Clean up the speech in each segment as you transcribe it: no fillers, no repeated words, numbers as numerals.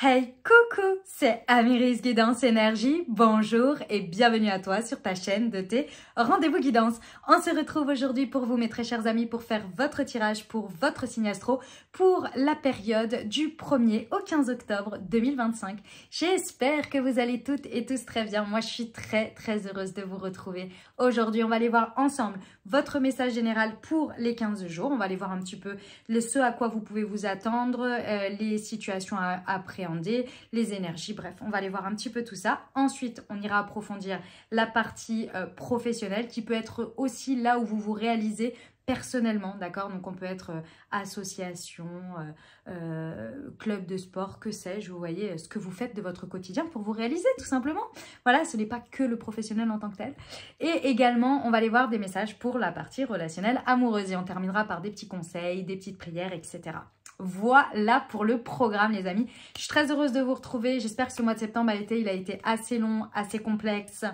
Hey, coucou, c'est Amiris Guidance Énergie. Bonjour et bienvenue à toi sur ta chaîne de tes rendez-vous guidance. On se retrouve aujourd'hui pour vous, mes très chers amis, pour faire votre tirage pour votre signe astro pour la période du 1er au 15 octobre 2025. J'espère que vous allez toutes et tous très bien. Moi, je suis très heureuse de vous retrouver. Aujourd'hui, on va aller voir ensemble votre message général pour les 15 jours. On va aller voir un petit peu ce à quoi vous pouvez vous attendre, les situations à appréhender, les énergies, bref, on va aller voir un petit peu tout ça. Ensuite, on ira approfondir la partie professionnelle qui peut être aussi là où vous vous réalisez personnellement, d'accord? Donc, on peut être association, club de sport, que sais-je, vous voyez ce que vous faites de votre quotidien pour vous réaliser, tout simplement. Voilà, ce n'est pas que le professionnel en tant que tel. Et également, on va aller voir des messages pour la partie relationnelle amoureuse et on terminera par des petits conseils, des petites prières, etc. Voilà pour le programme, les amis. Je suis très heureuse de vous retrouver. J'espère que ce mois de septembre il a été assez long, assez complexe.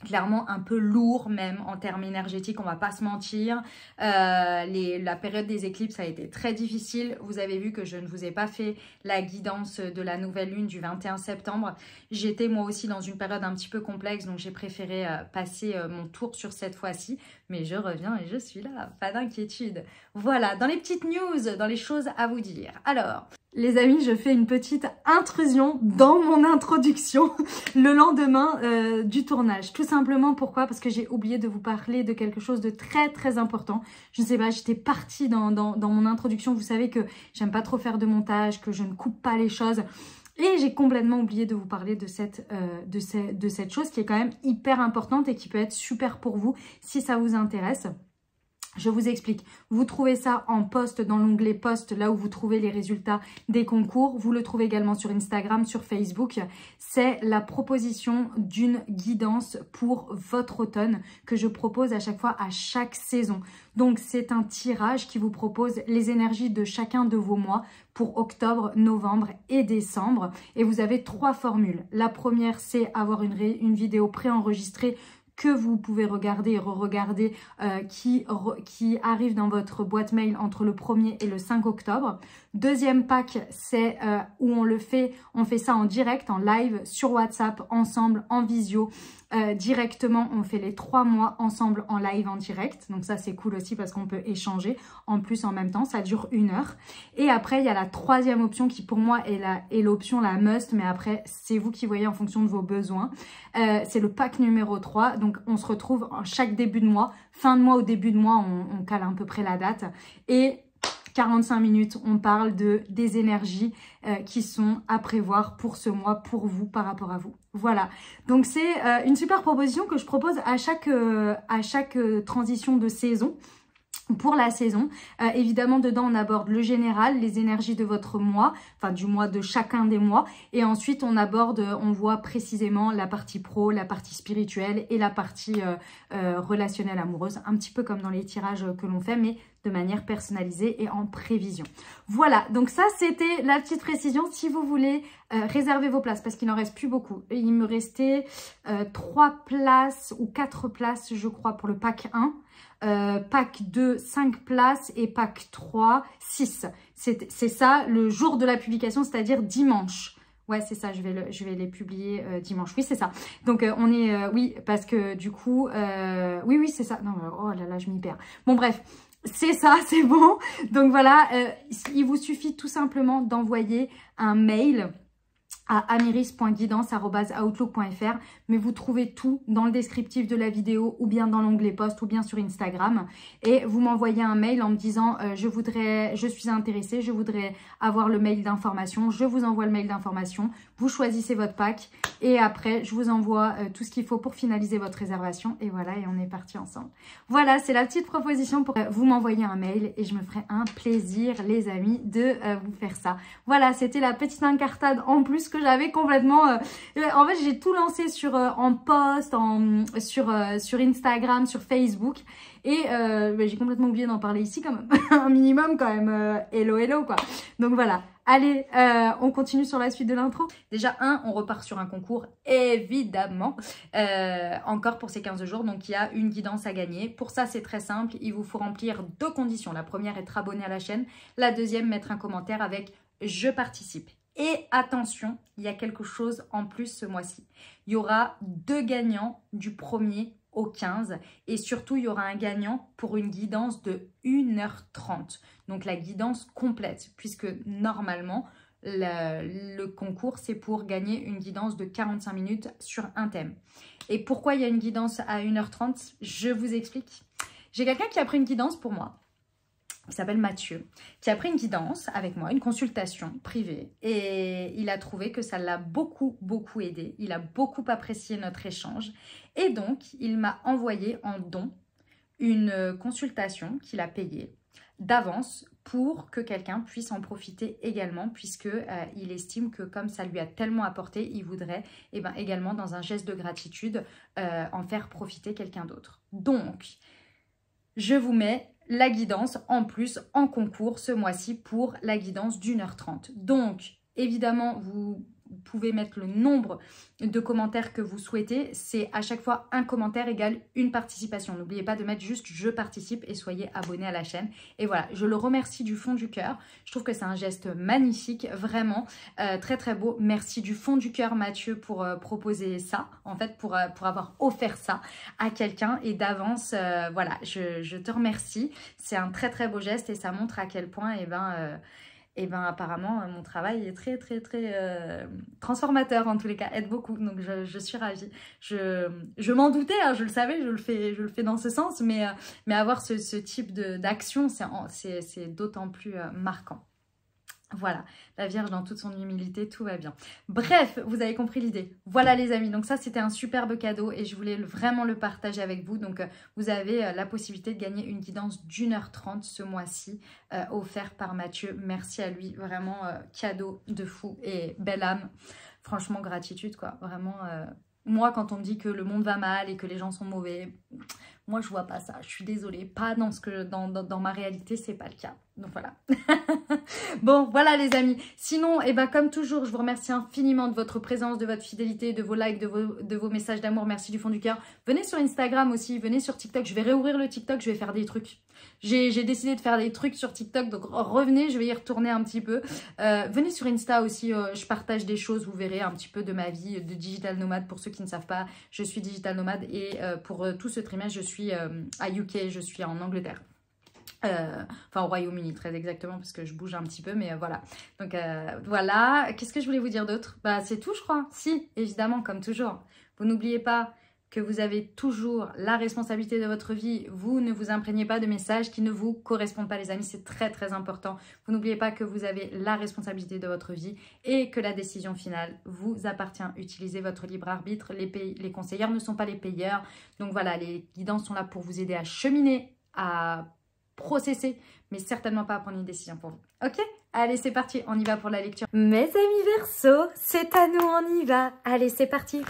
Clairement un peu lourd même en termes énergétiques, on va pas se mentir. La période des éclipses a été très difficile. Vous avez vu que je ne vous ai pas fait la guidance de la nouvelle lune du 21 septembre. J'étais moi aussi dans une période un petit peu complexe, donc j'ai préféré passer mon tour sur cette fois-ci. Mais je reviens et je suis là, pas d'inquiétude. Voilà, dans les petites news, dans les choses à vous dire. Alors, les amis, je fais une petite intrusion dans mon introduction le lendemain du tournage. Tout simplement, pourquoi? Parce que j'ai oublié de vous parler de quelque chose de très important. Je ne sais pas, j'étais partie dans mon introduction. Vous savez que j'aime pas trop faire de montage, que je ne coupe pas les choses. Et j'ai complètement oublié de vous parler de cette chose qui est quand même hyper importante et qui peut être super pour vous si ça vous intéresse. Je vous explique. Vous trouvez ça en post dans l'onglet post, là où vous trouvez les résultats des concours. Vous le trouvez également sur Instagram, sur Facebook. C'est la proposition d'une guidance pour votre automne que je propose à chaque fois, à chaque saison. Donc, c'est un tirage qui vous propose les énergies de chacun de vos mois pour octobre, novembre et décembre. Et vous avez 3 formules. La première, c'est avoir une vidéo préenregistrée que vous pouvez regarder et re-regarder qui arrive dans votre boîte mail entre le 1er et le 5 octobre. Deuxième pack, c'est où on fait ça en direct, en live, sur WhatsApp, ensemble, en visio. Directement, on fait les 3 mois ensemble en live, en direct. Donc ça, c'est cool aussi parce qu'on peut échanger en plus en même temps. Ça dure 1 heure. Et après, il y a la troisième option qui pour moi est l'option la must. Mais après, c'est vous qui voyez en fonction de vos besoins. C'est le pack numéro 3. Donc, on se retrouve chaque début de mois. Fin de mois au début de mois, on cale à peu près la date. Et 45 minutes, on parle des énergies qui sont à prévoir pour ce mois, pour vous, par rapport à vous. Voilà, donc c'est une super proposition que je propose à chaque transition de saison. Pour la saison, évidemment, dedans, on aborde le général, les énergies de votre mois, enfin du mois de chacun des mois. Et ensuite, on voit précisément la partie pro, la partie spirituelle et la partie relationnelle amoureuse. Un petit peu comme dans les tirages que l'on fait, mais de manière personnalisée et en prévision. Voilà, donc ça, c'était la petite précision. Si vous voulez réserver vos places, parce qu'il n'en reste plus beaucoup. Il me restait 3 places ou 4 places, je crois, pour le pack 1. Pack 2, 5 places et pack 3, 6. C'est ça le jour de la publication, c'est-à-dire dimanche. Ouais, c'est ça, je vais les publier dimanche. Oui, c'est ça. Donc, oui, parce que du coup... oui, c'est ça. Non, oh là là, je m'y perds. Bon, bref. C'est ça, c'est bon. Donc, voilà, il vous suffit tout simplement d'envoyer un mail à amiris.guidance@outlook.fr, mais vous trouvez tout dans le descriptif de la vidéo ou bien dans l'onglet post ou bien sur Instagram et vous m'envoyez un mail en me disant je suis intéressée, je voudrais avoir le mail d'information, je vous envoie le mail d'information, vous choisissez votre pack et après je vous envoie tout ce qu'il faut pour finaliser votre réservation et voilà, et on est parti ensemble. Voilà, c'est la petite proposition pour vous m'envoyer un mail et je me ferai un plaisir, les amis, de vous faire ça. Voilà, c'était la petite incartade en plus que j'avais complètement... en fait, j'ai tout lancé en post, sur Instagram, sur Facebook. Et j'ai complètement oublié d'en parler ici quand même. Un minimum quand même. Hello, quoi. Donc voilà. Allez, on continue sur la suite de l'intro. Déjà, on repart sur un concours, évidemment, encore pour ces 15 jours. Donc, il y a une guidance à gagner. Pour ça, c'est très simple. Il vous faut remplir 2 conditions. La première, être abonné à la chaîne. La deuxième, mettre un commentaire avec je participe. Et attention, il y a quelque chose en plus ce mois-ci. Il y aura 2 gagnants du 1er au 15 et surtout il y aura un gagnant pour une guidance de 1h30. Donc la guidance complète puisque normalement le concours c'est pour gagner une guidance de 45 minutes sur un thème. Et pourquoi il y a une guidance à 1h30? Je vous explique. J'ai quelqu'un qui a pris une guidance pour moi. Il s'appelle Mathieu, qui a pris une guidance avec moi, une consultation privée. Et il a trouvé que ça l'a beaucoup aidé. Il a beaucoup apprécié notre échange. Et donc, il m'a envoyé en don une consultation qu'il a payée d'avance pour que quelqu'un puisse en profiter également, puisque il estime que comme ça lui a tellement apporté, il voudrait également, dans un geste de gratitude, en faire profiter quelqu'un d'autre. Donc, je vous mets la guidance en plus en concours ce mois-ci pour la guidance d'1h30. Donc, évidemment, vous pouvez mettre le nombre de commentaires que vous souhaitez. C'est à chaque fois un commentaire égale une participation. N'oubliez pas de mettre juste « je participe » et soyez abonnés à la chaîne. Et voilà, je le remercie du fond du cœur. Je trouve que c'est un geste magnifique, vraiment très beau. Merci du fond du cœur Mathieu pour proposer ça, en fait pour avoir offert ça à quelqu'un. Et d'avance, voilà, je te remercie. C'est un très beau geste et ça montre à quel point apparemment mon travail est très transformateur, en tous les cas, aide beaucoup, donc je suis ravie. Je m'en doutais, hein, je le savais, je le fais dans ce sens, mais avoir ce type d'action, c'est d'autant plus marquant. Voilà, la Vierge dans toute son humilité, tout va bien. Bref, vous avez compris l'idée. Voilà les amis, donc ça c'était un superbe cadeau et je voulais vraiment le partager avec vous. Donc vous avez la possibilité de gagner une guidance d'1h30 ce mois-ci, offert par Mathieu. Merci à lui, vraiment cadeau de fou et belle âme. Franchement, gratitude quoi, vraiment... Moi, quand on me dit que le monde va mal et que les gens sont mauvais, moi, je vois pas ça. Je suis désolée. Pas dans ma réalité, c'est pas le cas. Donc, voilà. Bon, voilà les amis. Sinon, comme toujours, je vous remercie infiniment de votre présence, de votre fidélité, de vos likes, de vos messages d'amour. Merci du fond du cœur. Venez sur Instagram aussi, venez sur TikTok. Je vais réouvrir le TikTok, je vais faire des trucs. J'ai décidé de faire des trucs sur TikTok, donc revenez, je vais y retourner un petit peu. Venez sur Insta aussi, je partage des choses, vous verrez un petit peu de ma vie de digital nomade. Pour ceux qui ne savent pas, je suis digital nomade et pour tout ce trimestre, je suis à UK, je suis en Angleterre. Enfin au Royaume-Uni très exactement parce que je bouge un petit peu mais voilà donc voilà, qu'est-ce que je voulais vous dire d'autre? C'est tout je crois. Si, évidemment, comme toujours, vous n'oubliez pas que vous avez toujours la responsabilité de votre vie. Vous ne vous imprégnez pas de messages qui ne vous correspondent pas les amis, c'est très important. Vous n'oubliez pas que vous avez la responsabilité de votre vie et que la décision finale vous appartient. Utilisez votre libre arbitre, les conseillères ne sont pas les payeurs. Donc voilà, les guidances sont là pour vous aider à cheminer, à processer, mais certainement pas à prendre une décision pour vous. Ok? Allez, c'est parti, on y va pour la lecture. Mes amis Verseau, c'est à nous, on y va. Allez, c'est parti.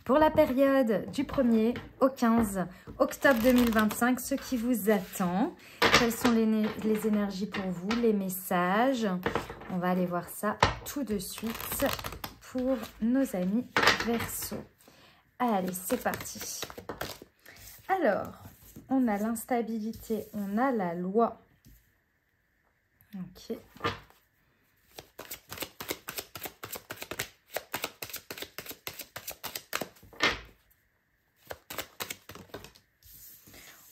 Pour la période du 1er au 15 octobre 2025, ce qui vous attend, quelles sont les énergies pour vous, les messages. On va aller voir ça tout de suite pour nos amis Verseau. Allez, c'est parti. Alors, on a l'instabilité, on a la loi. Ok.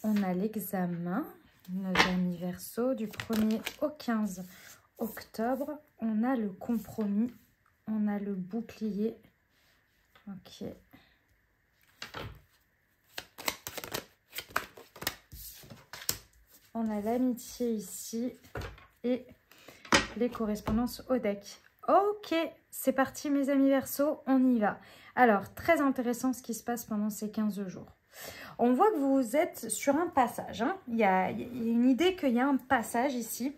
On a l'examen, nos amis Verseau, du 1er au 15 octobre. On a le compromis, on a le bouclier. Ok. On a l'amitié ici et les correspondances au deck. Ok, c'est parti mes amis Verseau, on y va. Alors, très intéressant ce qui se passe pendant ces 15 jours. On voit que vous êtes sur un passage. Hein. Il y a une idée qu'il y a un passage ici.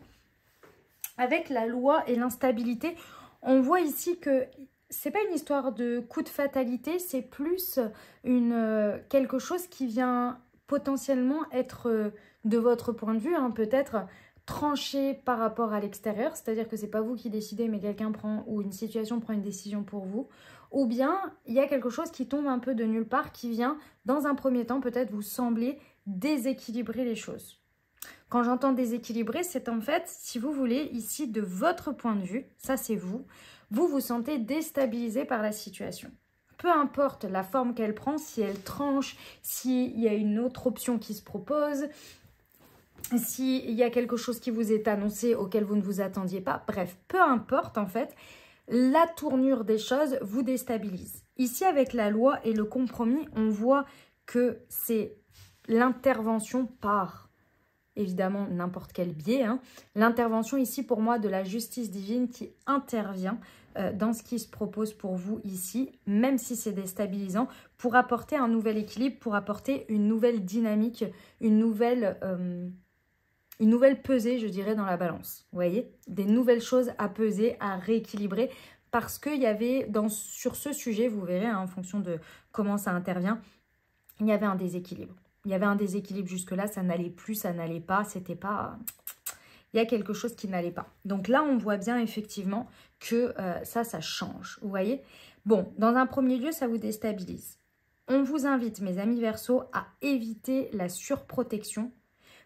Avec la loi et l'instabilité, on voit ici que c'est pas une histoire de coup de fatalité, c'est plus quelque chose qui vient potentiellement être, de votre point de vue, hein, peut-être tranché par rapport à l'extérieur. C'est-à-dire que c'est pas vous qui décidez, mais quelqu'un prend, ou une situation prend une décision pour vous. Ou bien, il y a quelque chose qui tombe un peu de nulle part, qui vient, dans un premier temps, peut-être vous sembler déséquilibrer les choses. Quand j'entends déséquilibré, c'est en fait, si vous voulez, ici, de votre point de vue, ça c'est vous, vous vous sentez déstabilisé par la situation. Peu importe la forme qu'elle prend, si elle tranche, s'il y a une autre option qui se propose, s'il y a quelque chose qui vous est annoncé auquel vous ne vous attendiez pas, bref, peu importe en fait, la tournure des choses vous déstabilise. Ici, avec la loi et le compromis, on voit que c'est l'intervention par, évidemment, n'importe quel biais, hein, l'intervention ici pour moi de la justice divine qui intervient dans ce qui se propose pour vous ici, même si c'est déstabilisant, pour apporter un nouvel équilibre, pour apporter une nouvelle dynamique, une nouvelle pesée, je dirais, dans la balance. Vous voyez, des nouvelles choses à peser, à rééquilibrer, parce qu'il y avait, sur ce sujet, vous verrez, hein, en fonction de comment ça intervient, il y avait un déséquilibre. Il y avait un déséquilibre jusque-là, ça n'allait plus, ça n'allait pas, c'était pas... Il y a quelque chose qui n'allait pas. Donc là, on voit bien effectivement que ça change, vous voyez. Bon, dans un premier lieu, ça vous déstabilise. On vous invite, mes amis Verseaux, à éviter la surprotection,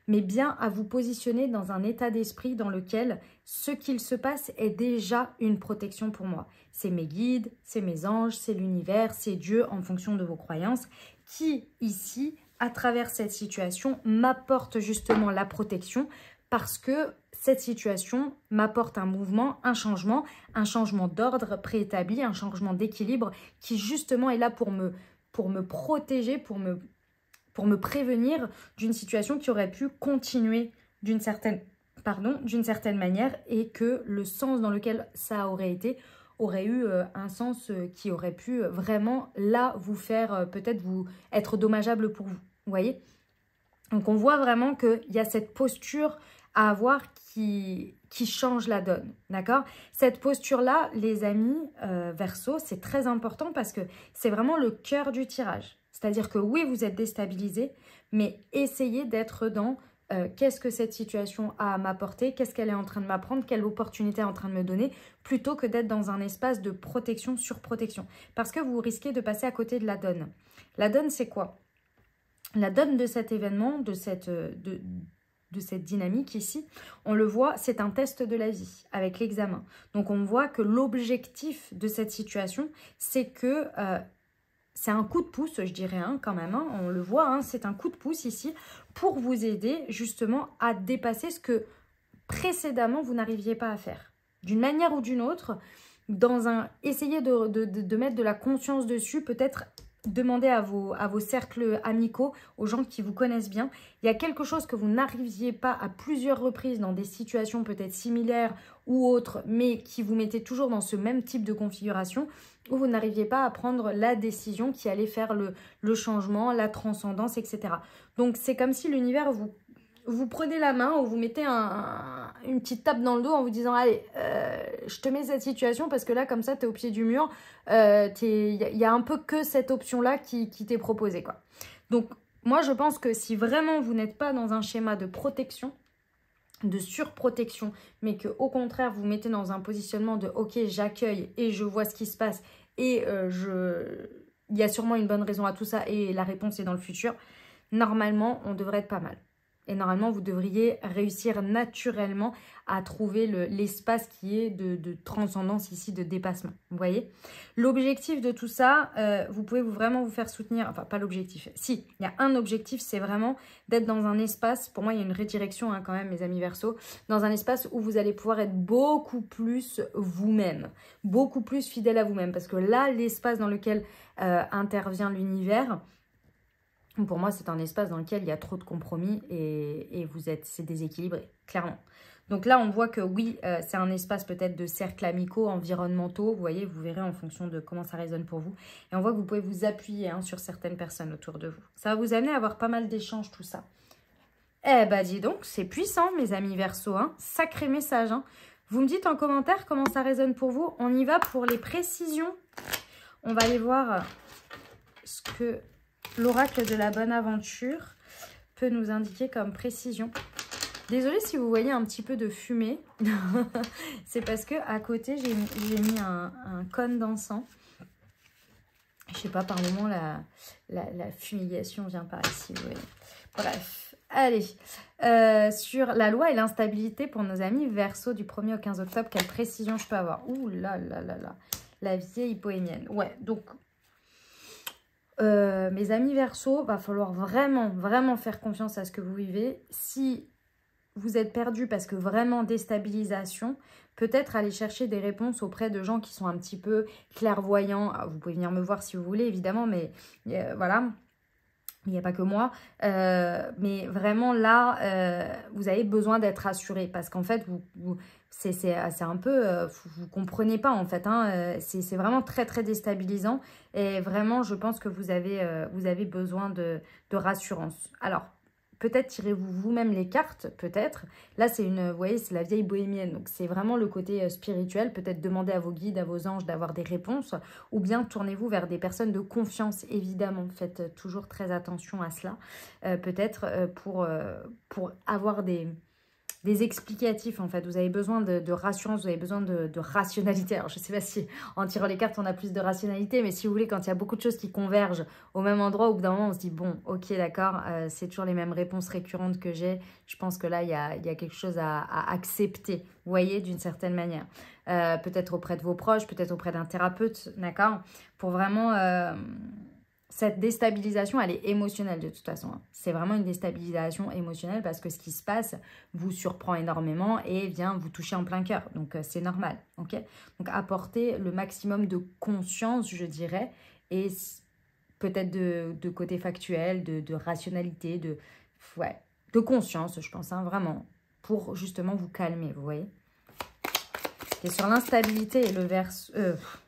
mais bien à vous positionner dans un état d'esprit dans lequel ce qu'il se passe est déjà une protection pour moi. C'est mes guides, c'est mes anges, c'est l'univers, c'est Dieu en fonction de vos croyances qui, ici, à travers cette situation, m'apporte justement la protection parce que cette situation m'apporte un mouvement, un changement d'ordre préétabli, un changement d'équilibre qui justement est là pour me protéger, pour me prévenir d'une situation qui aurait pu continuer d'une certaine manière et que le sens dans lequel ça aurait été aurait eu un sens qui aurait pu vraiment là vous faire peut-être vous être dommageable pour vous. Vous voyez? Donc on voit vraiment qu'il y a cette posture à avoir qui change la donne, d'accord? Cette posture-là, les amis Verseaux, c'est très important parce que c'est vraiment le cœur du tirage. C'est-à-dire que oui, vous êtes déstabilisé, mais essayez d'être dans qu'est-ce que cette situation a à m'apporter, qu'est-ce qu'elle est en train de m'apprendre, quelle opportunité est en train de me donner, plutôt que d'être dans un espace de protection, surprotection. Parce que vous risquez de passer à côté de la donne. La donne, c'est quoi? La donne de cet événement, de cette dynamique ici, on le voit, c'est un test de la vie avec l'examen. Donc on voit que l'objectif de cette situation, c'est que c'est un coup de pouce, je dirais, hein, quand même, hein, on le voit, hein, c'est un coup de pouce ici pour vous aider justement à dépasser ce que précédemment vous n'arriviez pas à faire. D'une manière ou d'une autre, essayez de mettre de la conscience dessus, peut-être demandez à vos cercles amicaux, aux gens qui vous connaissent bien. Il y a quelque chose que vous n'arriviez pas à plusieurs reprises dans des situations peut-être similaires ou autres, mais qui vous mettait toujours dans ce même type de configuration où vous n'arriviez pas à prendre la décision qui allait faire le changement, la transcendance, etc. Donc c'est comme si l'univers vous prenez la main ou vous mettez une petite tape dans le dos en vous disant « Allez, je te mets cette situation parce que là, comme ça, tu es au pied du mur. Il y a un peu que cette option-là qui t'est proposée. » quoi. Donc, moi, je pense que si vraiment vous n'êtes pas dans un schéma de protection, de surprotection, mais que au contraire, vous mettez dans un positionnement de « Ok, j'accueille et je vois ce qui se passe et il y a sûrement une bonne raison à tout ça et la réponse est dans le futur », normalement, on devrait être pas mal. Et normalement, vous devriez réussir naturellement à trouver l'espace qui est de transcendance ici, de dépassement. Vous voyez? L'objectif de tout ça, vous pouvez vraiment vous faire soutenir. Enfin, pas l'objectif. Si, il y a un objectif, c'est vraiment d'être dans un espace. Pour moi, il y a une redirection hein, quand même, mes amis Verseaux. Dans un espace où vous allez pouvoir être beaucoup plus vous-même. Beaucoup plus fidèle à vous-même. Parce que là, l'espace dans lequel intervient l'univers... Pour moi, c'est un espace dans lequel il y a trop de compromis et c'est déséquilibré, clairement. Donc là, on voit que oui, c'est un espace peut-être de cercles amicaux, environnementaux. Vous voyez, vous verrez en fonction de comment ça résonne pour vous. Et on voit que vous pouvez vous appuyer hein, sur certaines personnes autour de vous. Ça va vous amener à avoir pas mal d'échanges, tout ça. Eh ben, dis donc, c'est puissant, mes amis Verseaux. Hein. Sacré message. Hein. Vous me dites en commentaire comment ça résonne pour vous. On y va pour les précisions. On va aller voir ce que... l'oracle de la bonne aventure peut nous indiquer comme précision. Désolée si vous voyez un petit peu de fumée. C'est parce que à côté, j'ai mis un cône d'encens. Je sais pas, par moment, la fumigation vient par ici. Vous voyez. Bref, Allez, sur la loi et l'instabilité pour nos amis Verseau du 1er au 15 octobre, quelle précision je peux avoir? Ouh là là là là, la vieille bohémienne. Ouais, donc, mes amis Verseau, va falloir vraiment, vraiment faire confiance à ce que vous vivez. Si vous êtes perdu parce que vraiment déstabilisation, peut-être aller chercher des réponses auprès de gens qui sont un petit peu clairvoyants. Ah, vous pouvez venir me voir si vous voulez, évidemment, mais voilà. Il n'y a pas que moi, mais vraiment là, vous avez besoin d'être rassuré parce qu'en fait, c'est un peu, vous ne comprenez pas en fait, hein, c'est vraiment très très déstabilisant et vraiment je pense que vous avez besoin de rassurance. Alors, peut-être tirez-vous vous-même les cartes, peut-être. Là, vous voyez, c'est la vieille bohémienne, donc c'est vraiment le côté spirituel. Peut-être demander à vos guides, à vos anges d'avoir des réponses, ou bien tournez-vous vers des personnes de confiance, évidemment. Faites toujours très attention à cela. Peut-être pour avoir des explicatifs en fait, vous avez besoin de rassurance, vous avez besoin de rationalité. Alors je sais pas si en tirant les cartes on a plus de rationalité, mais si vous voulez, quand il y a beaucoup de choses qui convergent au même endroit, au bout d'un moment on se dit bon ok d'accord, c'est toujours les mêmes réponses récurrentes que j'ai, je pense que là il y a quelque chose à accepter, vous voyez, d'une certaine manière. Peut-être auprès de vos proches, peut-être auprès d'un thérapeute, d'accord, pour vraiment... cette déstabilisation, elle est émotionnelle de toute façon. C'est vraiment une déstabilisation émotionnelle parce que ce qui se passe vous surprend énormément et vient vous toucher en plein cœur. Donc, c'est normal. Okay, donc, apportez le maximum de conscience, je dirais, et peut-être de côté factuel, de rationalité, de conscience, je pense, hein, vraiment, pour justement vous calmer, vous voyez. Et sur l'instabilité et le verso,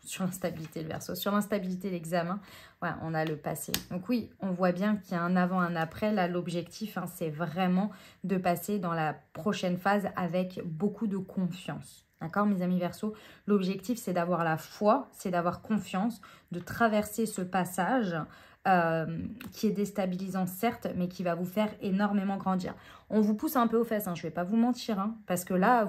sur l'instabilité, le verso, sur l'instabilité, l'examen, ouais, on a le passé. Donc oui, on voit bien qu'il y a un avant, un après. Là, l'objectif, hein, c'est vraiment de passer dans la prochaine phase avec beaucoup de confiance. D'accord, mes amis Verseau? L'objectif, c'est d'avoir la foi, c'est d'avoir confiance, de traverser ce passage qui est déstabilisant, certes, mais qui va vous faire énormément grandir. On vous pousse un peu aux fesses, hein, je ne vais pas vous mentir, hein, parce que là,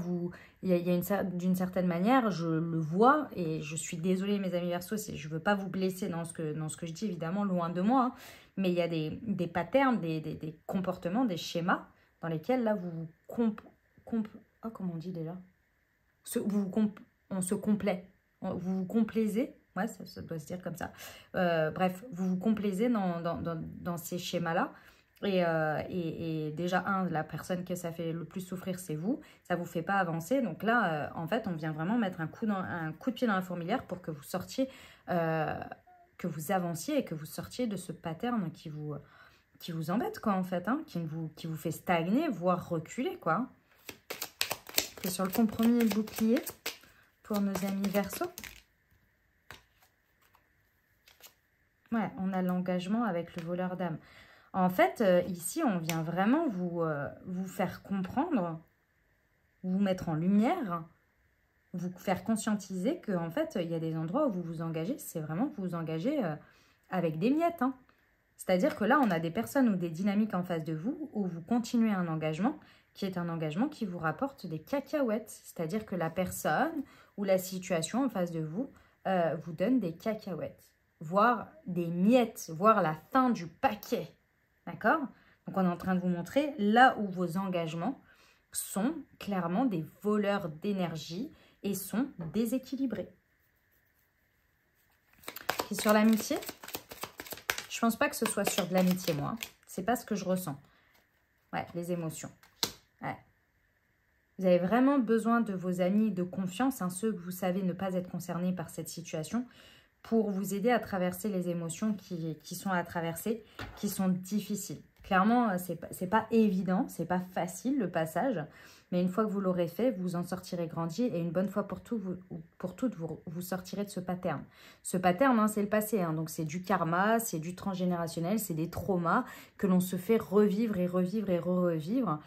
d'une certaine manière, je le vois, et je suis désolée, mes amis Verseau, je ne veux pas vous blesser dans ce que je dis, évidemment, loin de moi, hein, mais il y a des patterns, des comportements, des schémas dans lesquels, là, comment on dit déjà? On se complaît, vous vous complaisez, ouais, ça doit se dire comme ça. Bref, vous vous complaisez dans ces schémas-là. Et déjà, la personne que ça fait le plus souffrir, c'est vous. Ça ne vous fait pas avancer. Donc là, en fait, on vient vraiment mettre un coup de pied dans la fourmilière pour que vous sortiez, que vous avanciez et que vous sortiez de ce pattern qui vous embête, quoi, en fait, hein, qui vous fait stagner, voire reculer, quoi. Et sur le compromis et le bouclier pour nos amis Verseau. Ouais, on a l'engagement avec le voleur d'âme. En fait, ici, on vient vraiment vous faire comprendre, vous mettre en lumière, vous faire conscientiser qu'en fait, il y a des endroits où vous vous engagez, c'est vraiment vous engagez avec des miettes, hein. C'est-à-dire que là, on a des personnes ou des dynamiques en face de vous où vous continuez un engagement qui est un engagement qui vous rapporte des cacahuètes. C'est-à-dire que la personne ou la situation en face de vous vous donne des cacahuètes, voire des miettes, voire la fin du paquet. D'accord? Donc, on est en train de vous montrer là où vos engagements sont clairement des voleurs d'énergie et sont déséquilibrés. Et sur l'amitié, je pense pas que ce soit sur de l'amitié, moi. C'est pas ce que je ressens. Ouais, les émotions. Ouais. Vous avez vraiment besoin de vos amis de confiance, hein, ceux que vous savez ne pas être concernés par cette situation, pour vous aider à traverser les émotions qui sont à traverser, qui sont difficiles. Clairement, c'est pas évident, c'est pas facile le passage, mais une fois que vous l'aurez fait, vous en sortirez grandi et une bonne fois pour toutes, vous sortirez de ce pattern. Ce pattern, hein, c'est le passé, hein, donc c'est du karma, c'est du transgénérationnel, c'est des traumas que l'on se fait revivre et revivre et revivre.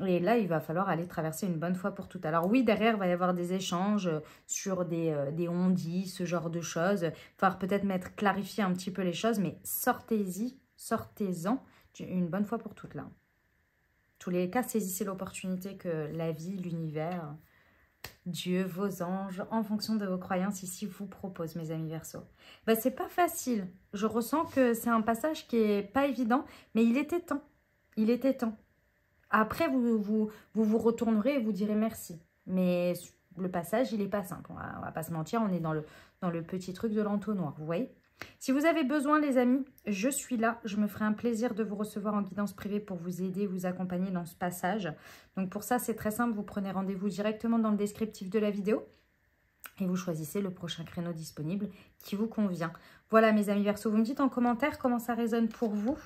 Et là, il va falloir aller traverser une bonne fois pour toutes. Alors oui, derrière, il va y avoir des échanges sur des on-dit, ce genre de choses. Il va falloir peut-être clarifier un petit peu les choses, mais sortez-en une bonne fois pour toutes là. Tous les cas, saisissez l'opportunité que la vie, l'univers, Dieu, vos anges, en fonction de vos croyances ici, vous proposent, mes amis Verseau. Ben, c'est pas facile. Je ressens que c'est un passage qui est pas évident, mais il était temps. Il était temps. Après, vous retournerez et vous direz merci. Mais le passage, il n'est pas simple. On va pas se mentir, on est dans le petit truc de l'entonnoir, vous voyez? Si vous avez besoin, les amis, je suis là. Je me ferai un plaisir de vous recevoir en guidance privée pour vous aider, vous accompagner dans ce passage. Donc pour ça, c'est très simple. Vous prenez rendez-vous directement dans le descriptif de la vidéo et vous choisissez le prochain créneau disponible qui vous convient. Voilà, mes amis Verseau, vous me dites en commentaire comment ça résonne pour vous.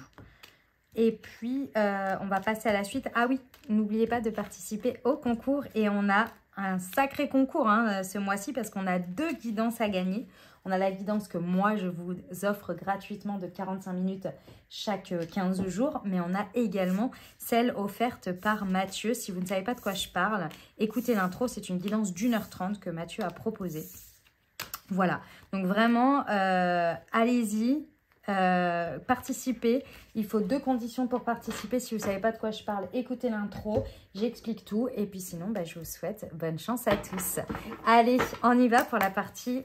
Et puis, on va passer à la suite. Ah oui, n'oubliez pas de participer au concours. Et on a un sacré concours ce mois-ci parce qu'on a 2 guidances à gagner. On a la guidance que moi, je vous offre gratuitement de 45 minutes chaque 15 jours. Mais on a également celle offerte par Mathieu. Si vous ne savez pas de quoi je parle, écoutez l'intro. C'est une guidance d'1h30 que Mathieu a proposée. Voilà. Donc vraiment, allez-y. Participer, il faut 2 conditions pour participer. Si vous ne savez pas de quoi je parle, écoutez l'intro, j'explique tout et puis sinon je vous souhaite bonne chance à tous. Allez, on y va pour la partie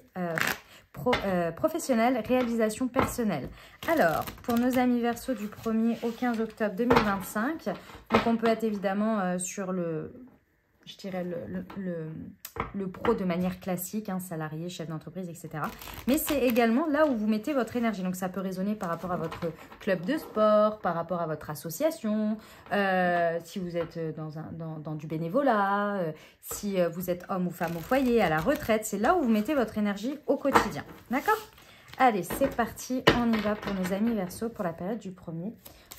professionnelle, réalisation personnelle. Alors, pour nos amis Verseau du 1er au 15 octobre 2025, donc on peut être évidemment sur je dirais le pro de manière classique, salarié, chef d'entreprise, etc. Mais c'est également là où vous mettez votre énergie. Donc, ça peut résonner par rapport à votre club de sport, par rapport à votre association, si vous êtes dans du bénévolat, si vous êtes homme ou femme au foyer, à la retraite. C'est là où vous mettez votre énergie au quotidien. D'accord? Allez, c'est parti. On y va pour nos amis Verseau pour la période du 1er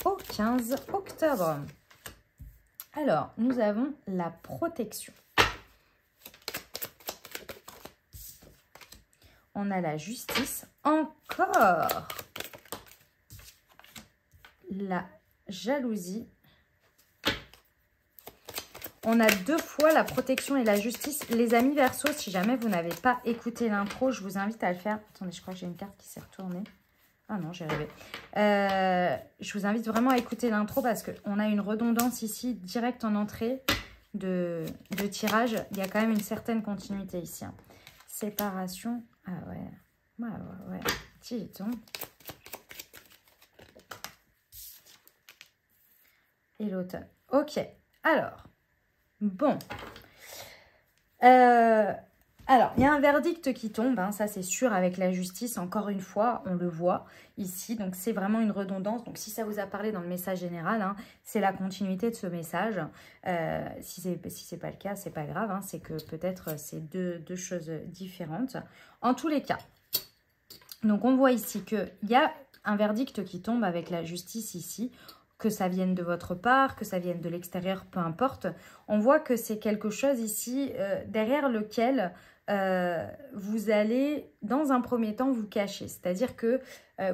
au 15 octobre. Alors, nous avons la protection. On a la justice. Encore la jalousie. On a 2 fois la protection et la justice. Les amis Verseau, si jamais vous n'avez pas écouté l'intro, je vous invite à le faire. Attendez, je crois que j'ai une carte qui s'est retournée. Ah non, j'ai rêvé. Je vous invite vraiment à écouter l'intro parce qu'on a une redondance ici, direct en entrée de tirage. Il y a quand même une certaine continuité ici. Séparation. Ah ouais. Ouais. Titon. Et l'automne. Ok. Alors. Bon. Alors, il y a un verdict qui tombe, ça c'est sûr, avec la justice, encore une fois, on le voit ici, donc c'est vraiment une redondance. Donc si ça vous a parlé dans le message général, c'est la continuité de ce message. Si c'est pas le cas, c'est pas grave, c'est que peut-être c'est deux choses différentes. En tous les cas, donc on voit ici qu'il y a un verdict qui tombe avec la justice ici, que ça vienne de votre part, que ça vienne de l'extérieur, peu importe. On voit que c'est quelque chose ici derrière lequel vous allez, dans un premier temps, vous cacher. C'est-à-dire que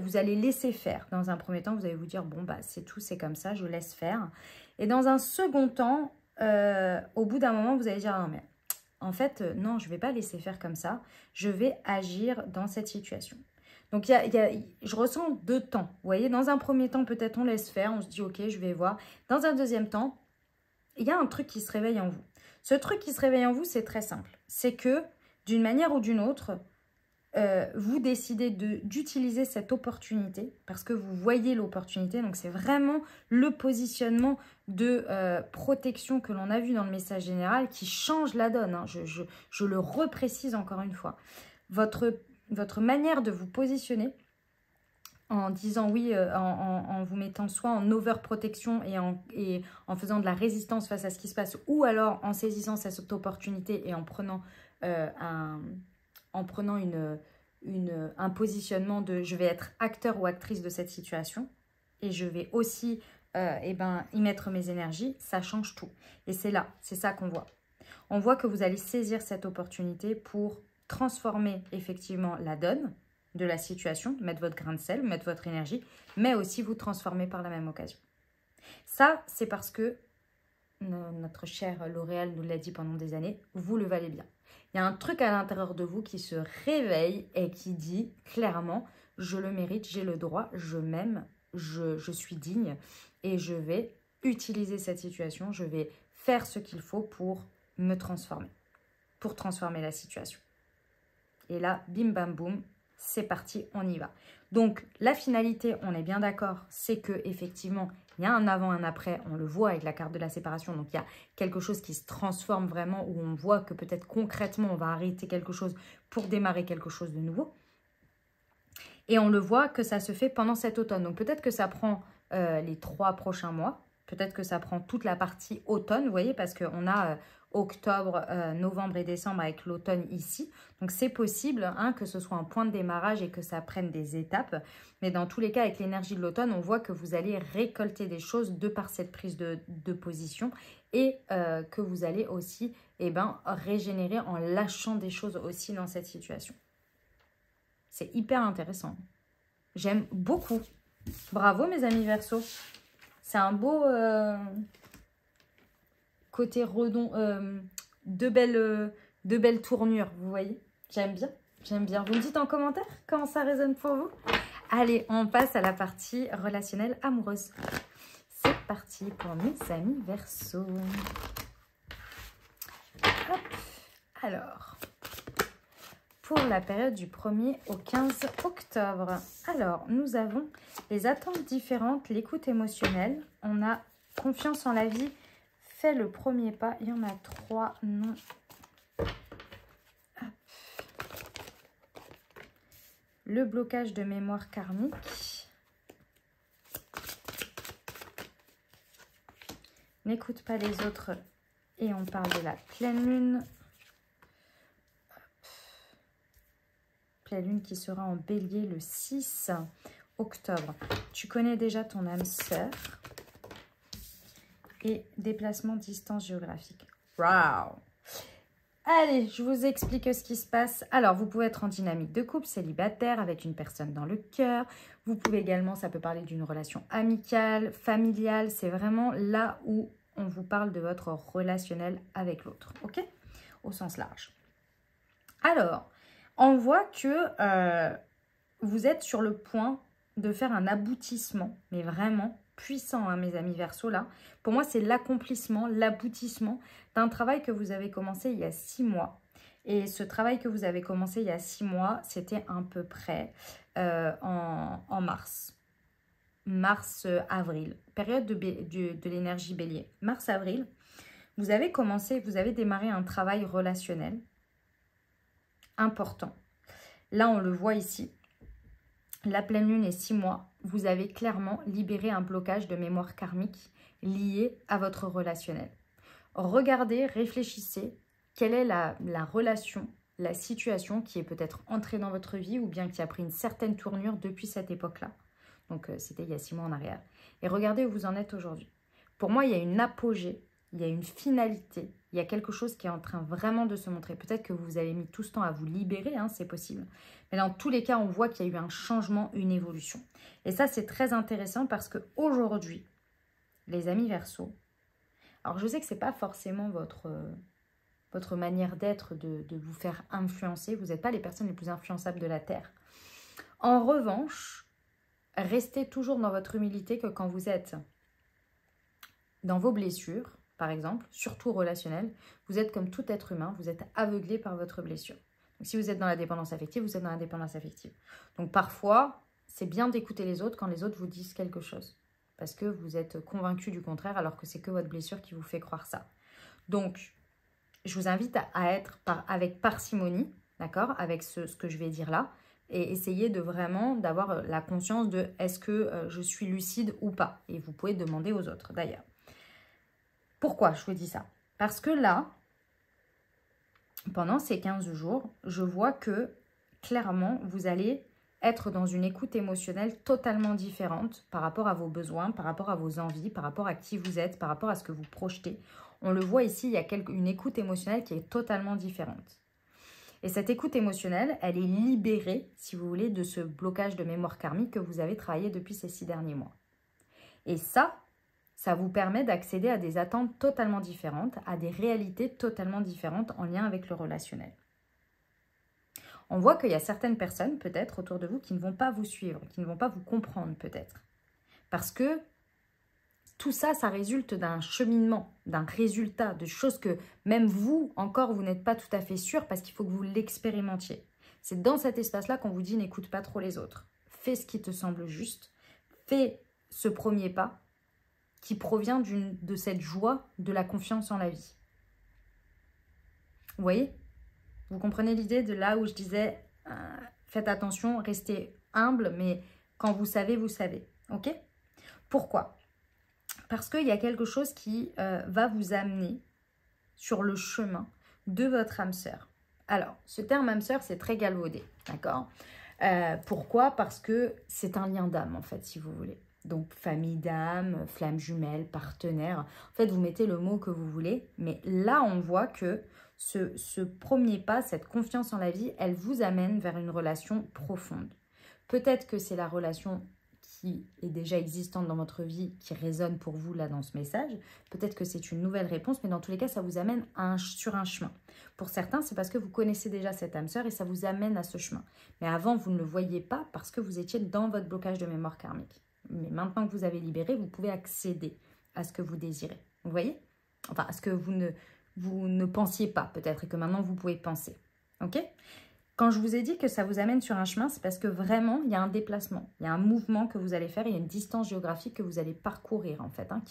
vous allez laisser faire. Dans un premier temps, vous allez vous dire, bon, c'est tout, c'est comme ça, je laisse faire. Et dans un second temps, au bout d'un moment, vous allez dire, non, mais en fait, non, je ne vais pas laisser faire comme ça. Je vais agir dans cette situation. Donc, je ressens 2 temps. Vous voyez, dans un premier temps, peut-être on laisse faire. On se dit, ok, je vais voir. Dans un deuxième temps, il y a un truc qui se réveille en vous. Ce truc qui se réveille en vous, c'est très simple. C'est que, d'une manière ou d'une autre, vous décidez d'utiliser cette opportunité parce que vous voyez l'opportunité. Donc, c'est vraiment le positionnement de protection que l'on a vu dans le message général qui change la donne. Je le reprécise encore une fois. Votre manière de vous positionner en disant oui, en vous mettant soit en overprotection et en faisant de la résistance face à ce qui se passe, ou alors en saisissant cette opportunité et en prenant un positionnement de je vais être acteur ou actrice de cette situation et je vais aussi y mettre mes énergies, ça change tout. Et c'est ça qu'on voit. On voit que vous allez saisir cette opportunité pour transformer effectivement la donne de la situation, mettre votre grain de sel, mettre votre énergie, mais aussi vous transformer par la même occasion. Ça, c'est parce que notre chère L'Oréal nous l'a dit pendant des années, vous le valez bien. Il y a un truc à l'intérieur de vous qui se réveille et qui dit clairement, je le mérite, j'ai le droit, je m'aime, je suis digne et je vais utiliser cette situation, je vais faire ce qu'il faut pour me transformer, pour transformer la situation. Et là, bim bam boum, c'est parti, on y va. Donc, la finalité, on est bien d'accord, c'est que effectivement, il y a un avant, un après, on le voit avec la carte de la séparation. Donc, il y a quelque chose qui se transforme vraiment, où on voit que peut-être concrètement, on va arrêter quelque chose pour démarrer quelque chose de nouveau. Et on le voit que ça se fait pendant cet automne. Donc, peut-être que ça prend les 3 prochains mois. Peut-être que ça prend toute la partie automne, vous voyez, parce qu'on a octobre, novembre et décembre avec l'automne ici. Donc, c'est possible hein, que ce soit un point de démarrage et que ça prenne des étapes. Mais dans tous les cas, avec l'énergie de l'automne, on voit que vous allez récolter des choses de par cette prise de position et que vous allez aussi régénérer en lâchant des choses aussi dans cette situation. C'est hyper intéressant. J'aime beaucoup. Bravo, mes amis Verseau. C'est un beau côté redond, de belles tournures, vous voyez. J'aime bien, j'aime bien. Vous me dites en commentaire comment ça résonne pour vous. Allez, on passe à la partie relationnelle amoureuse. C'est parti pour mes amis Verseau. Hop. Alors, pour la période du 1er au 15 octobre. Alors, nous avons les attentes différentes, l'écoute émotionnelle. On a confiance en la vie, fait le premier pas. Il y en a 3, non. Hop. Le blocage de mémoire karmique. N'écoute pas les autres et on parle de la pleine lune. Pleine lune qui sera en bélier le 6 octobre. Tu connais déjà ton âme sœur. Et déplacement distance géographique. Waouh! Allez, je vous explique ce qui se passe. Alors, vous pouvez être en dynamique de couple, célibataire, avec une personne dans le cœur. Vous pouvez également, ça peut parler d'une relation amicale, familiale. C'est vraiment là où on vous parle de votre relationnel avec l'autre. Ok? Au sens large. Alors, on voit que vous êtes sur le point de faire un aboutissement, mais vraiment puissant, hein, mes amis Verseau, là. Pour moi, c'est l'accomplissement, l'aboutissement d'un travail que vous avez commencé il y a 6 mois. Et ce travail que vous avez commencé il y a 6 mois, c'était à peu près en mars. Mars-avril, période de l'énergie bélier. Mars-avril, vous avez commencé, vous avez démarré un travail relationnel important. Là, on le voit ici. La pleine lune est 6 mois. Vous avez clairement libéré un blocage de mémoire karmique lié à votre relationnel. Regardez, réfléchissez, quelle est la relation, la situation qui est peut-être entrée dans votre vie ou bien qui a pris une certaine tournure depuis cette époque-là. Donc, c'était il y a 6 mois en arrière. Et regardez où vous en êtes aujourd'hui. Pour moi, il y a une apogée, il y a une finalité, il y a quelque chose qui est en train vraiment de se montrer. Peut-être que vous avez mis tout ce temps à vous libérer, hein, c'est possible. Mais dans tous les cas, on voit qu'il y a eu un changement, une évolution. Et ça, c'est très intéressant parce qu'aujourd'hui, les amis Verseau, alors je sais que ce n'est pas forcément votre manière d'être de vous faire influencer. Vous n'êtes pas les personnes les plus influençables de la Terre. En revanche, restez toujours dans votre humilité que quand vous êtes dans vos blessures, par exemple, surtout relationnelles, vous êtes comme tout être humain, vous êtes aveuglé par votre blessure. Donc, si vous êtes dans la dépendance affective, vous êtes dans la dépendance affective. Donc, parfois, c'est bien d'écouter les autres quand les autres vous disent quelque chose. Parce que vous êtes convaincu du contraire, alors que c'est que votre blessure qui vous fait croire ça. Donc, je vous invite à être avec parcimonie, d'accord, avec ce que je vais dire là, et essayer de vraiment d'avoir la conscience de est-ce que je suis lucide ou pas. Et vous pouvez demander aux autres, d'ailleurs. Pourquoi je vous dis ça? Parce que là, pendant ces 15 jours, je vois que clairement, vous allez être dans une écoute émotionnelle totalement différente par rapport à vos besoins, par rapport à vos envies, par rapport à qui vous êtes, par rapport à ce que vous projetez. On le voit ici, il y a une écoute émotionnelle qui est totalement différente. Et cette écoute émotionnelle, elle est libérée, si vous voulez, de ce blocage de mémoire karmique que vous avez travaillé depuis ces 6 derniers mois. Et ça vous permet d'accéder à des attentes totalement différentes, à des réalités totalement différentes en lien avec le relationnel. On voit qu'il y a certaines personnes, peut-être, autour de vous, qui ne vont pas vous suivre, qui ne vont pas vous comprendre, peut-être. Parce que tout ça, ça résulte d'un cheminement, d'un résultat, de choses que même vous, encore, vous n'êtes pas tout à fait sûr parce qu'il faut que vous l'expérimentiez. C'est dans cet espace-là qu'on vous dit n'écoute pas trop les autres. Fais ce qui te semble juste. Fais ce premier pas qui provient de cette joie, de la confiance en la vie. Vous voyez? Vous comprenez l'idée de là où je disais faites attention, restez humble, mais quand vous savez, vous savez. Ok? Pourquoi? Parce qu'il y a quelque chose qui va vous amener sur le chemin de votre âme sœur. Alors, ce terme âme sœur, c'est très galvaudé, d'accord? Pourquoi? Parce que c'est un lien d'âme, en fait, si vous voulez. Donc, famille d'âme, flamme jumelle, partenaire. En fait, vous mettez le mot que vous voulez, mais là, on voit que ce premier pas, cette confiance en la vie, elle vous amène vers une relation profonde. Peut-être que c'est la relation qui est déjà existante dans votre vie, qui résonne pour vous là dans ce message. Peut-être que c'est une nouvelle réponse, mais dans tous les cas, ça vous amène sur un chemin. Pour certains, c'est parce que vous connaissez déjà cette âme sœur et ça vous amène à ce chemin. Mais avant, vous ne le voyiez pas parce que vous étiez dans votre blocage de mémoire karmique. Mais maintenant que vous avez libéré, vous pouvez accéder à ce que vous désirez. Vous voyez? Enfin, à ce que vous ne pensiez pas peut-être et que maintenant vous pouvez penser. Ok? Quand je vous ai dit que ça vous amène sur un chemin, c'est parce que vraiment, il y a un déplacement, il y a un mouvement que vous allez faire, il y a une distance géographique que vous allez parcourir en fait, hein,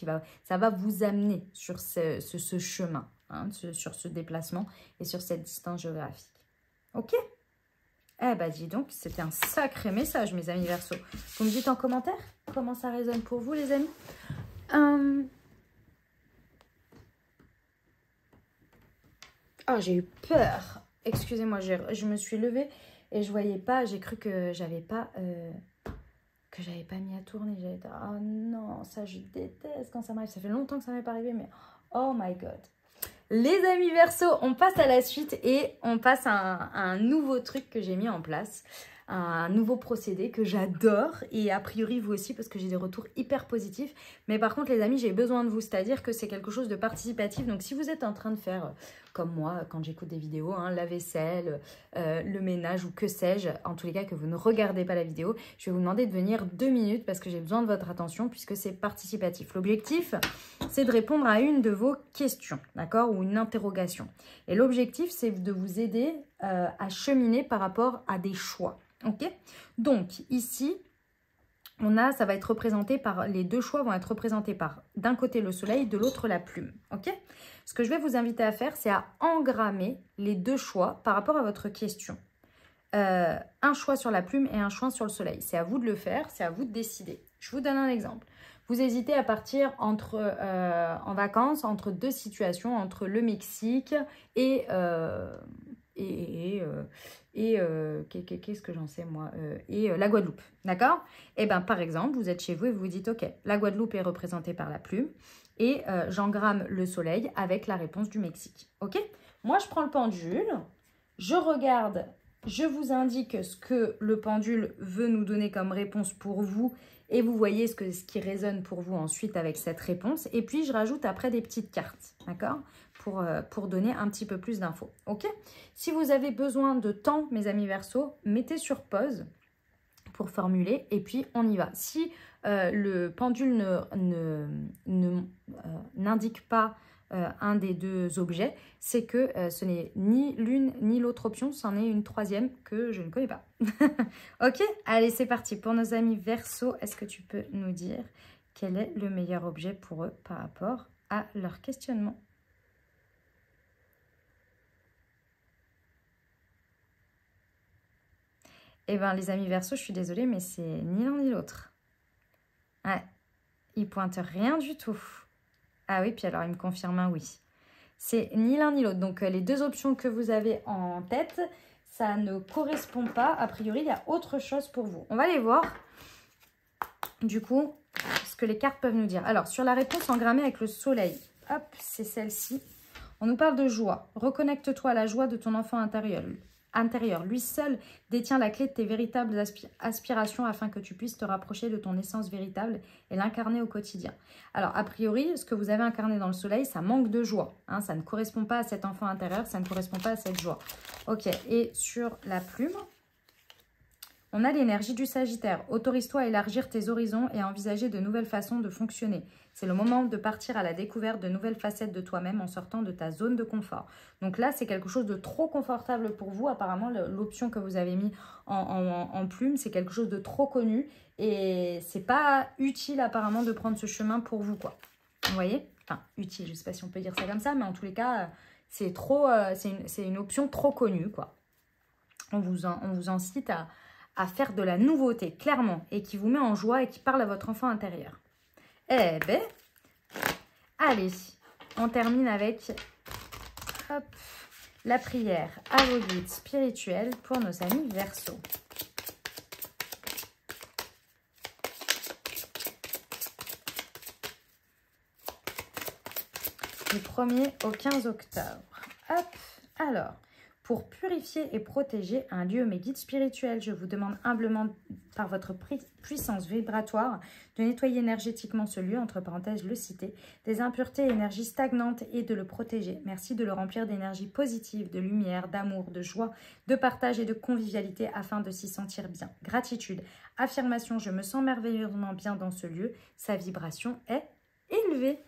ça va vous amener sur ce chemin, hein, sur ce déplacement et sur cette distance géographique. Ok? Eh ben dis donc, c'était un sacré message mes amis Verseau. Vous me dites en commentaire comment ça résonne pour vous les amis. Oh, j'ai eu peur. Excusez-moi, je me suis levée et je voyais pas. J'ai cru que j'avais pas mis à tourner. Oh non, ça je déteste quand ça m'arrive. Ça fait longtemps que ça m'est pas arrivé, mais oh my god. Les amis Verseau, on passe à la suite et on passe à un nouveau truc que j'ai mis en place. Un nouveau procédé que j'adore et a priori vous aussi parce que j'ai des retours hyper positifs. Mais par contre les amis, j'ai besoin de vous, c'est-à-dire que c'est quelque chose de participatif. Donc si vous êtes en train de faire comme moi quand j'écoute des vidéos, hein, la vaisselle, le ménage ou que sais-je, en tous les cas que vous ne regardez pas la vidéo, je vais vous demander de venir 2 minutes parce que j'ai besoin de votre attention puisque c'est participatif. L'objectif, c'est de répondre à une de vos questions, d'accord, ou une interrogation. Et l'objectif, c'est de vous aider à cheminer par rapport à des choix. Ok, donc ici, ça va être représenté par, les deux choix vont être représentés par d'un côté le soleil, de l'autre la plume. Ok, ce que je vais vous inviter à faire, c'est à engrammer les deux choix par rapport à votre question. Un choix sur la plume et un choix sur le soleil. C'est à vous de le faire, c'est à vous de décider. Je vous donne un exemple. Vous hésitez à partir en vacances entre deux situations, entre le Mexique et qu'est-ce que j'en sais moi la Guadeloupe, d'accord? Et bien par exemple, vous êtes chez vous et vous vous dites, ok, la Guadeloupe est représentée par la plume et j'engramme le soleil avec la réponse du Mexique, ok? Moi, je prends le pendule, je regarde, je vous indique ce que le pendule veut nous donner comme réponse pour vous et vous voyez ce qui résonne pour vous ensuite avec cette réponse et puis je rajoute après des petites cartes, d'accord? Pour donner un petit peu plus d'infos. Ok? Si vous avez besoin de temps, mes amis Verseau, mettez sur pause pour formuler et puis on y va. Si le pendule n'indique pas un des deux objets, c'est que ce n'est ni l'une ni l'autre option, c'en est une troisième que je ne connais pas. Ok? Allez, c'est parti. Pour nos amis Verseau, est-ce que tu peux nous dire quel est le meilleur objet pour eux par rapport à leur questionnement? Eh bien, les amis Verseau, je suis désolée, mais c'est ni l'un ni l'autre. Ouais, ils pointent rien du tout. Ah oui, puis alors, il me confirme un oui. C'est ni l'un ni l'autre. Donc, les deux options que vous avez en tête, ça ne correspond pas. A priori, il y a autre chose pour vous. On va aller voir, du coup, ce que les cartes peuvent nous dire. Alors, sur la réponse engrammée avec le soleil, hop, c'est celle-ci. On nous parle de joie. Reconnecte-toi à la joie de ton enfant intérieur. Lui seul détient la clé de tes véritables aspirations afin que tu puisses te rapprocher de ton essence véritable et l'incarner au quotidien. Alors, a priori, ce que vous avez incarné dans le soleil, ça manque de joie. Hein, ça ne correspond pas à cet enfant intérieur, ça ne correspond pas à cette joie. Ok, et sur la plume, On a l'énergie du Sagittaire. Autorise-toi à élargir tes horizons et à envisager de nouvelles façons de fonctionner. C'est le moment de partir à la découverte de nouvelles facettes de toi-même en sortant de ta zone de confort. Donc là, c'est quelque chose de trop confortable pour vous. Apparemment, l'option que vous avez mis en plume, c'est quelque chose de trop connu. Et c'est pas utile apparemment de prendre ce chemin pour vous, quoi. Vous voyez? Enfin, utile, je ne sais pas si on peut dire ça comme ça, mais en tous les cas, c'est une option trop connue, quoi. On vous incite à faire de la nouveauté, clairement, et qui vous met en joie et qui parle à votre enfant intérieur. Eh ben, allez, on termine avec hop, la prière à vos guides spirituels pour nos amis Verseau. Du 1er au 15 octobre. Hop, alors, pour purifier et protéger un lieu, mes guides spirituels, je vous demande humblement, par votre puissance vibratoire, de nettoyer énergétiquement ce lieu, entre parenthèses, le citer, des impuretés et énergies stagnantes et de le protéger. Merci de le remplir d'énergie positive, de lumière, d'amour, de joie, de partage et de convivialité afin de s'y sentir bien. Gratitude, affirmation, je me sens merveilleusement bien dans ce lieu, sa vibration est élevée.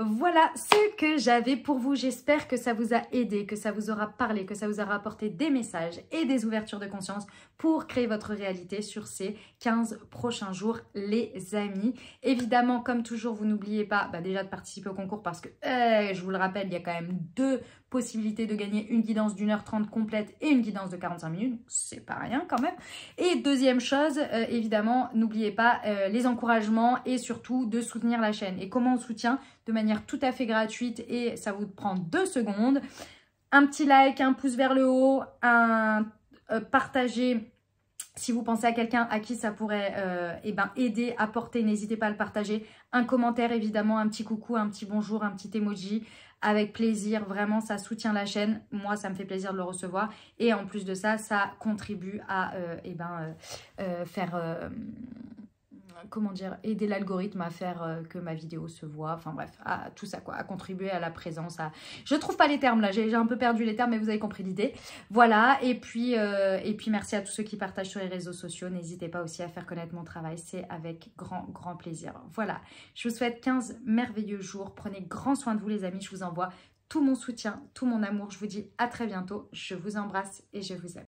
Voilà ce que j'avais pour vous. J'espère que ça vous a aidé, que ça vous aura parlé, que ça vous aura apporté des messages et des ouvertures de conscience pour créer votre réalité sur ces 15 prochains jours, les amis. Évidemment, comme toujours, vous n'oubliez pas déjà de participer au concours parce que, je vous le rappelle, il y a quand même 2 possibilités de gagner une guidance d'1h30 complète et une guidance de 45 minutes. C'est pas rien quand même. Et deuxième chose, évidemment, n'oubliez pas les encouragements et surtout de soutenir la chaîne. Et comment on soutient? De manière tout à fait gratuite et ça vous prend 2 secondes. Un petit like, un pouce vers le haut, un partager. Si vous pensez à quelqu'un à qui ça pourrait aider, apporter, n'hésitez pas à le partager. Un commentaire évidemment, un petit coucou, un petit bonjour, un petit emoji. Avec plaisir, vraiment ça soutient la chaîne. Moi ça me fait plaisir de le recevoir. Et en plus de ça, ça contribue à faire... comment dire, aider l'algorithme à faire que ma vidéo se voit, enfin bref, à tout ça quoi, à contribuer à la présence, je trouve pas les termes là, j'ai un peu perdu les termes mais vous avez compris l'idée, voilà, et puis merci à tous ceux qui partagent sur les réseaux sociaux, n'hésitez pas aussi à faire connaître mon travail, c'est avec grand plaisir, voilà, je vous souhaite 15 merveilleux jours, prenez grand soin de vous les amis, je vous envoie tout mon soutien, tout mon amour, je vous dis à très bientôt, je vous embrasse et je vous aime.